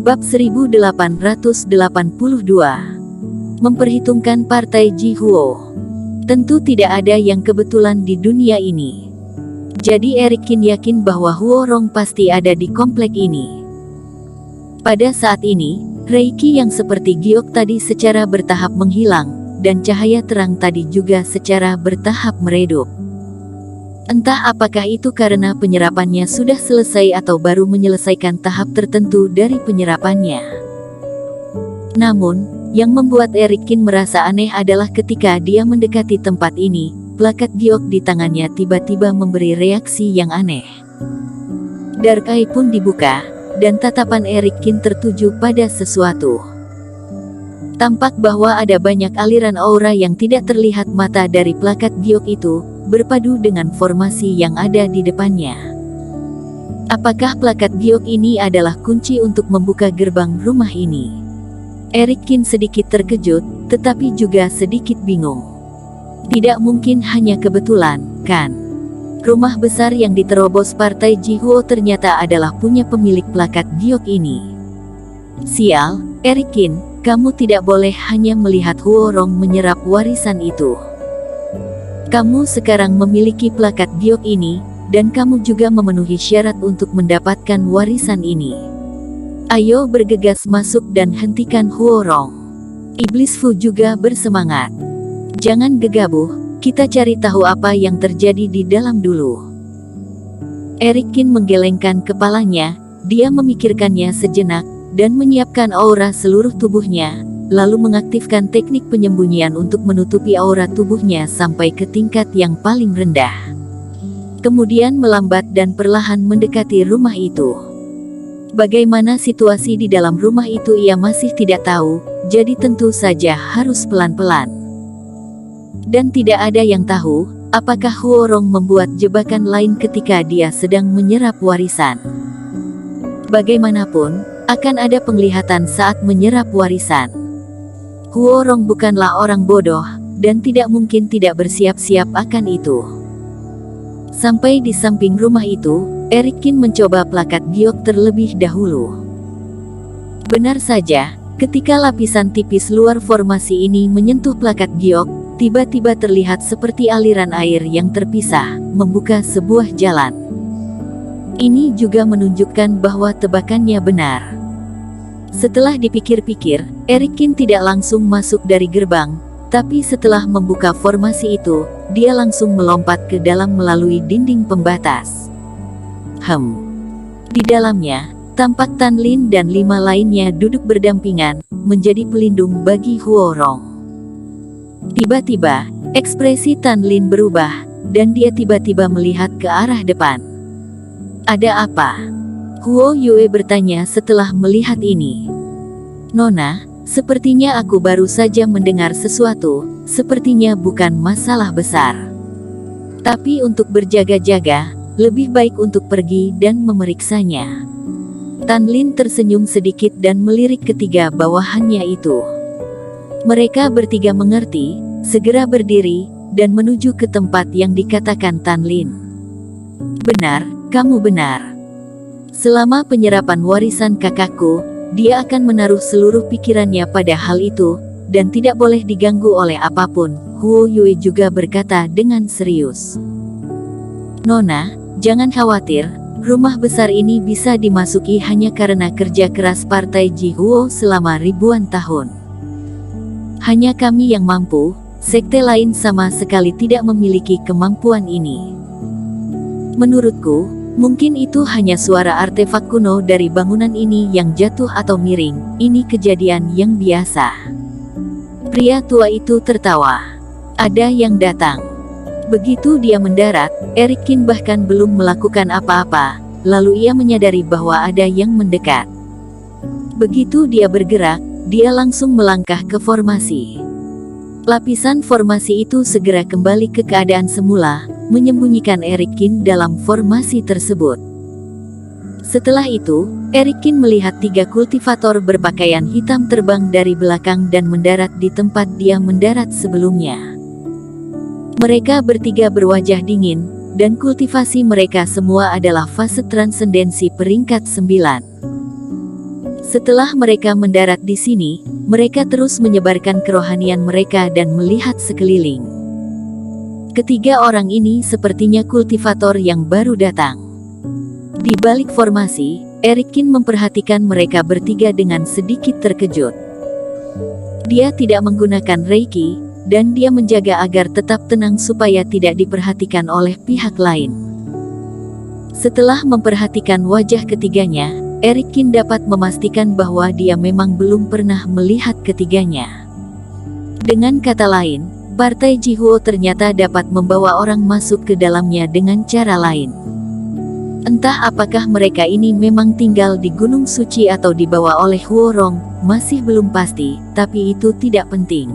Bab 1882. Memperhitungkan partai Jihuo. Tentu tidak ada yang kebetulan di dunia ini. Jadi Eric Qin yakin bahwa Huo Rong pasti ada di komplek ini. Pada saat ini, Reiki yang seperti giok tadi secara bertahap menghilang, dan cahaya terang tadi juga secara bertahap meredup. Entah apakah itu karena penyerapannya sudah selesai atau baru menyelesaikan tahap tertentu dari penyerapannya. Namun, yang membuat Eric Qin merasa aneh adalah ketika dia mendekati tempat ini, plakat giok di tangannya tiba-tiba memberi reaksi yang aneh. Dark Eye pun dibuka, dan tatapan Eric Qin tertuju pada sesuatu. Tampak bahwa ada banyak aliran aura yang tidak terlihat mata dari plakat giok itu, berpadu dengan formasi yang ada di depannya. Apakah plakat giok ini adalah kunci untuk membuka gerbang rumah ini? Eric Qin sedikit terkejut, tetapi juga sedikit bingung. Tidak mungkin hanya kebetulan, kan? Rumah besar yang diterobos partai Jihuo ternyata adalah punya pemilik plakat giok ini. Sial, Eric Qin, kamu tidak boleh hanya melihat Huo Rong menyerap warisan itu. Kamu sekarang memiliki plakat giok ini, dan kamu juga memenuhi syarat untuk mendapatkan warisan ini. Ayo bergegas masuk dan hentikan Huo Rong. Iblis Fu juga bersemangat. Jangan gegabah, kita cari tahu apa yang terjadi di dalam dulu. Eric Qin menggelengkan kepalanya, dia memikirkannya sejenak, dan menyiapkan aura seluruh tubuhnya, lalu mengaktifkan teknik penyembunyian untuk menutupi aura tubuhnya sampai ke tingkat yang paling rendah. Kemudian melambat dan perlahan mendekati rumah itu. Bagaimana situasi di dalam rumah itu ia masih tidak tahu, jadi tentu saja harus pelan-pelan. Dan tidak ada yang tahu, apakah Huo Rong membuat jebakan lain ketika dia sedang menyerap warisan. Bagaimanapun, akan ada penglihatan saat menyerap warisan. Huo Rong bukanlah orang bodoh, dan tidak mungkin tidak bersiap-siap akan itu. Sampai di samping rumah itu, Eric Qin mencoba plakat giok terlebih dahulu. Benar saja, ketika lapisan tipis luar formasi ini menyentuh plakat giok, tiba-tiba terlihat seperti aliran air yang terpisah, membuka sebuah jalan. Ini juga menunjukkan bahwa tebakannya benar. Setelah dipikir-pikir, Eric Qin tidak langsung masuk dari gerbang, tapi setelah membuka formasi itu, dia langsung melompat ke dalam melalui dinding pembatas. Di dalamnya, tampak Tan Lin dan 5 lainnya duduk berdampingan, menjadi pelindung bagi Huo Rong. Tiba-tiba, ekspresi Tan Lin berubah, dan dia tiba-tiba melihat ke arah depan. Ada apa? Huo Yue bertanya setelah melihat ini. Nona, sepertinya aku baru saja mendengar sesuatu, sepertinya bukan masalah besar. Tapi untuk berjaga-jaga, lebih baik untuk pergi dan memeriksanya. Tan Lin tersenyum sedikit dan melirik ketiga bawahannya itu. Mereka bertiga mengerti, segera berdiri, dan menuju ke tempat yang dikatakan Tan Lin. Benar, kamu benar. Selama penyerapan warisan kakakku, dia akan menaruh seluruh pikirannya pada hal itu, dan tidak boleh diganggu oleh apapun, Huo Yue juga berkata dengan serius. Nona, jangan khawatir, rumah besar ini bisa dimasuki hanya karena kerja keras partai Jihuo selama ribuan tahun. Hanya kami yang mampu, sekte lain sama sekali tidak memiliki kemampuan ini. Menurutku, mungkin itu hanya suara artefak kuno dari bangunan ini yang jatuh atau miring, ini kejadian yang biasa. Pria tua itu tertawa. Ada yang datang. Begitu dia mendarat, Eric Qin bahkan belum melakukan apa-apa, lalu ia menyadari bahwa ada yang mendekat. Begitu dia bergerak, dia langsung melangkah ke formasi. Lapisan formasi itu segera kembali ke keadaan semula, menyembunyikan Eric Qin dalam formasi tersebut. Setelah itu, Eric Qin melihat 3 kultivator berpakaian hitam terbang dari belakang dan mendarat di tempat dia mendarat sebelumnya. Mereka bertiga berwajah dingin, dan kultivasi mereka semua adalah fase transendensi peringkat 9. Setelah mereka mendarat di sini, mereka terus menyebarkan kerohanian mereka dan melihat sekeliling. Ketiga orang ini sepertinya kultivator yang baru datang. Di balik formasi, Erikin memperhatikan mereka bertiga dengan sedikit terkejut. Dia tidak menggunakan Reiki, dan dia menjaga agar tetap tenang supaya tidak diperhatikan oleh pihak lain. Setelah memperhatikan wajah ketiganya, Erikin dapat memastikan bahwa dia memang belum pernah melihat ketiganya. Dengan kata lain, Partai Jihuo ternyata dapat membawa orang masuk ke dalamnya dengan cara lain. Entah apakah mereka ini memang tinggal di Gunung Suci atau dibawa oleh Huorong, masih belum pasti, tapi itu tidak penting.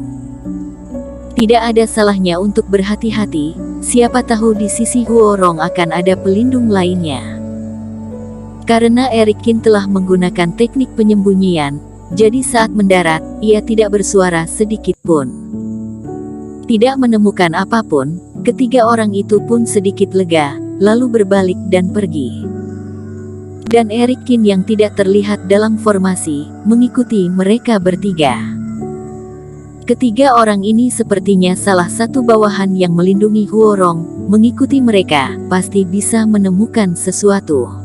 Tidak ada salahnya untuk berhati-hati, siapa tahu di sisi Huorong akan ada pelindung lainnya. Karena Erikin telah menggunakan teknik penyembunyian, jadi saat mendarat, ia tidak bersuara sedikit pun. Tidak menemukan apapun, ketiga orang itu pun sedikit lega, lalu berbalik dan pergi. Dan Erikin yang tidak terlihat dalam formasi, mengikuti mereka bertiga. Ketiga orang ini sepertinya salah satu bawahan yang melindungi Huorong, mengikuti mereka, pasti bisa menemukan sesuatu.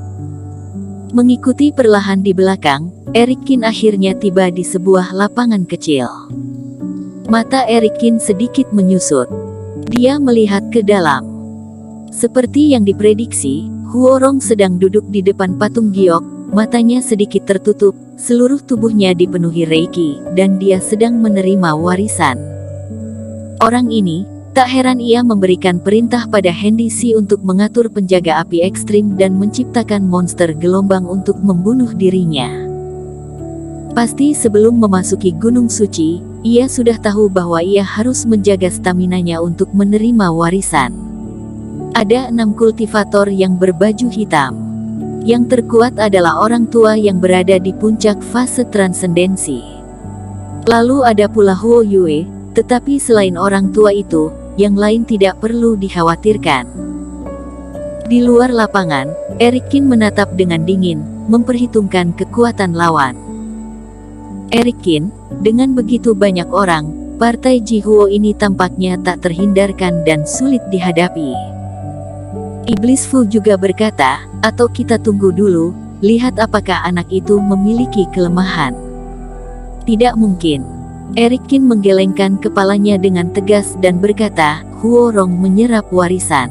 Mengikuti perlahan di belakang, Erikin akhirnya tiba di sebuah lapangan kecil. Mata Erikin sedikit menyusut. Dia melihat ke dalam. Seperti yang diprediksi, Huorong sedang duduk di depan patung giok, matanya sedikit tertutup, seluruh tubuhnya dipenuhi Reiki, dan dia sedang menerima warisan. Orang ini, tak heran ia memberikan perintah pada Handy Si untuk mengatur penjaga api ekstrim dan menciptakan monster gelombang untuk membunuh dirinya. Pasti sebelum memasuki Gunung Suci, ia sudah tahu bahwa ia harus menjaga staminanya untuk menerima warisan. Ada 6 kultivator yang berbaju hitam. Yang terkuat adalah orang tua yang berada di puncak fase transendensi. Lalu ada pula Huo Yue, tetapi selain orang tua itu, yang lain tidak perlu dikhawatirkan. Di luar lapangan, Erikin menatap dengan dingin, memperhitungkan kekuatan lawan. Erikin, dengan begitu banyak orang, Partai Jihuo ini tampaknya tak terhindarkan dan sulit dihadapi. Iblis Fu juga berkata, atau kita tunggu dulu, lihat apakah anak itu memiliki kelemahan. Tidak mungkin. Erikin menggelengkan kepalanya dengan tegas dan berkata, Huorong menyerap warisan.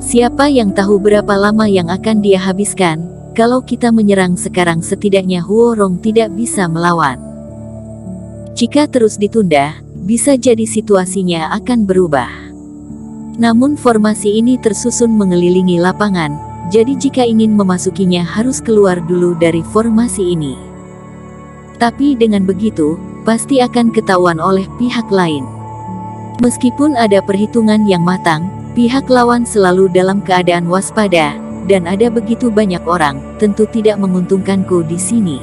Siapa yang tahu berapa lama yang akan dia habiskan, kalau kita menyerang sekarang setidaknya Huorong tidak bisa melawan. Jika terus ditunda, bisa jadi situasinya akan berubah. Namun formasi ini tersusun mengelilingi lapangan, jadi jika ingin memasukinya harus keluar dulu dari formasi ini. Tapi dengan begitu, pasti akan ketahuan oleh pihak lain. Meskipun ada perhitungan yang matang, pihak lawan selalu dalam keadaan waspada, dan ada begitu banyak orang, tentu tidak menguntungkanku di sini.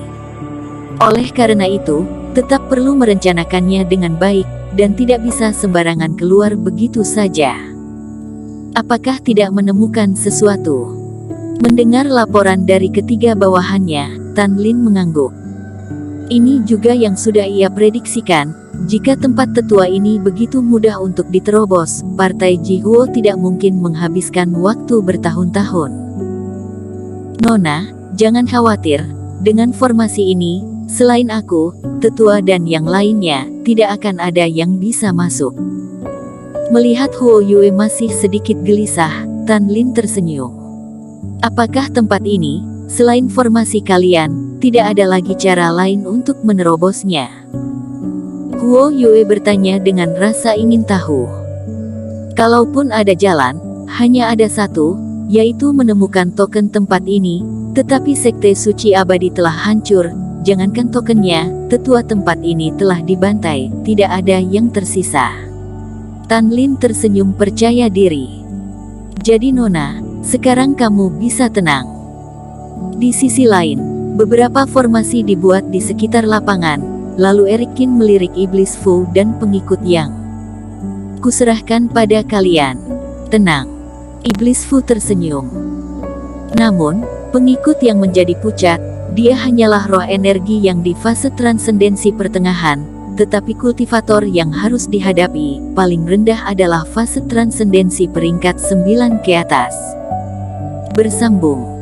Oleh karena itu, tetap perlu merencanakannya dengan baik, dan tidak bisa sembarangan keluar begitu saja. Apakah tidak menemukan sesuatu? Mendengar laporan dari ketiga bawahannya, Tan Lin mengangguk. Ini juga yang sudah ia prediksikan, jika tempat tetua ini begitu mudah untuk diterobos, Partai Jihuo tidak mungkin menghabiskan waktu bertahun-tahun. Nona, jangan khawatir, dengan formasi ini, selain aku, tetua dan yang lainnya, tidak akan ada yang bisa masuk. Melihat Huo Yue masih sedikit gelisah, Tan Lin tersenyum. Apakah tempat ini, selain formasi kalian, tidak ada lagi cara lain untuk menerobosnya? Huo Yue bertanya dengan rasa ingin tahu. Kalaupun ada jalan, hanya ada satu, yaitu menemukan token tempat ini, tetapi Sekte Suci Abadi telah hancur, jangankan tokennya, tetua tempat ini telah dibantai, tidak ada yang tersisa. Tan Lin tersenyum percaya diri. Jadi Nona, sekarang kamu bisa tenang. Di sisi lain, beberapa formasi dibuat di sekitar lapangan, lalu Erikin melirik Iblis Fu dan pengikut yang kuserahkan pada kalian. Tenang. Iblis Fu tersenyum. Namun, pengikut yang menjadi pucat, Dia hanyalah roh energi yang di fase transendensi pertengahan, tetapi kultivator yang harus dihadapi, paling rendah adalah fase transendensi peringkat 9 ke atas. Bersambung.